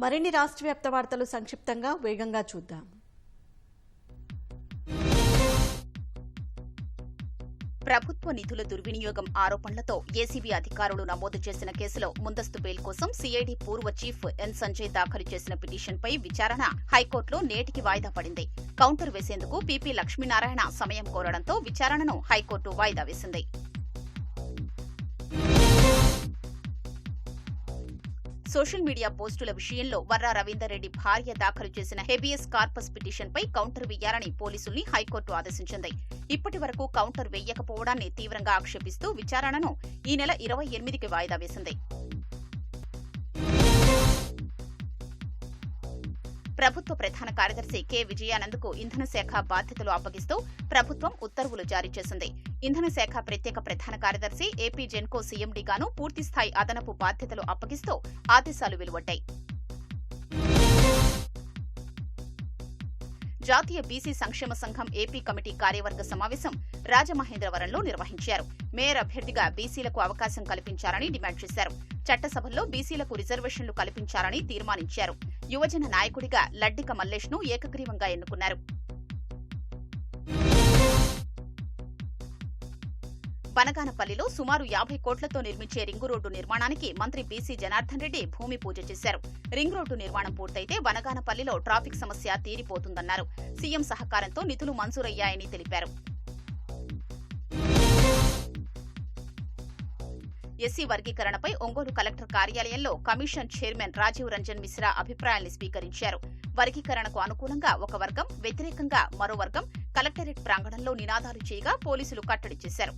మరిన్ని రాష్ట్ర వ్యాప్త వార్తలు సంక్షిప్తంగా వేగంగా చూద్దాం. ప్రభుత్వ నిధుల దుర్వినియోగం ఆరోపణలతో ఏసీబీ అధికారులు నమోదు చేసిన కేసులో ముందస్తు బెయిల్ కోసం సీఐడీ పూర్వ చీఫ్ ఎన్ సంజయ్ దాఖలు చేసిన పిటిషన్పై విచారణ హైకోర్టులో నేటికి వాయిదా పడింది. కౌంటర్ వేసేందుకు పీపీ లక్ష్మీనారాయణ సమయం కోరడంతో విచారణను హైకోర్టు వాయిదా వేసింది. సోషల్ మీడియా పోస్టుల విషయంలో వర్రా రవీందర్ రెడ్డి భార్య దాఖలు చేసిన హెబియస్ కార్పస్ పిటిషన్పై కౌంటర్ వేయాలని పోలీసుల్ని హైకోర్టు ఆదేశించింది. ఇప్పటి వరకు కౌంటర్ వేయకపోవడాన్ని తీవ్రంగా ఆక్షేపిస్తూ విచారణను ఈ నెల 28కి వాయిదా వేసింది. ప్రభుత్వ ప్రధాన కార్యదర్శి కె విజయానంద్కు ఇంధన శాఖ బాధ్యతలు అప్పగిస్తూ ప్రభుత్వం ఉత్తర్వులు జారీ చేసింది. ఇంధన శాఖ ప్రత్యేక ప్రధాన కార్యదర్శి ఏపీ జెన్కో సీఎండీగాను పూర్తిస్థాయి అదనపు బాధ్యతలు అప్పగిస్తూ ఆదేశాలు వెలువడ్డాయి. జాతీయ బీసీ సంక్షేమ సంఘం ఏపీ కమిటీ కార్యవర్గ సమావేశం రాజమహేంద్రవరంలో నిర్వహించారు. మేయర్ అభ్యర్థిగా బీసీలకు అవకాశం కల్పించాలని డిమాండ్ చేశారు. చట్టసభల్లో బీసీలకు రిజర్వేషన్లు కల్పించాలని తీర్మానించారు. యువజన నాయకుడిగా లడ్డిక మల్లేష్ను ఏకగ్రీవంగా ఎన్నుకున్నారు. బనగానపల్లిలో సుమారు 50 కోట్లతో నిర్మించే రింగు రోడ్డు నిర్మాణానికి మంత్రి బీసీ జనార్దన్ రెడ్డి భూమి పూజ చేశారు. రింగ్ రోడ్డు నిర్మాణం పూర్తయితే బనగానపల్లిలో ట్రాఫిక్ సమస్య తీరిపోతుందన్నారు. సీఎం సహకారంతో నిధులు మంజూరయ్యాయని తెలిపారు. ఎస్సీ వర్గీకరణపై ఒంగోలు కలెక్టర్ కార్యాలయంలో కమిషన్ చైర్మన్ రాజీవ్ రంజన్ మిశ్రా అభిప్రాయాల్ని స్వీకరించారు. వర్గీకరణకు అనుకూలంగా ఒక వర్గం, వ్యతిరేకంగా మరో వర్గం కలెక్టరేట్ ప్రాంగణంలో నినాదాలు చేయగా పోలీసులు కట్టడి చేశారు.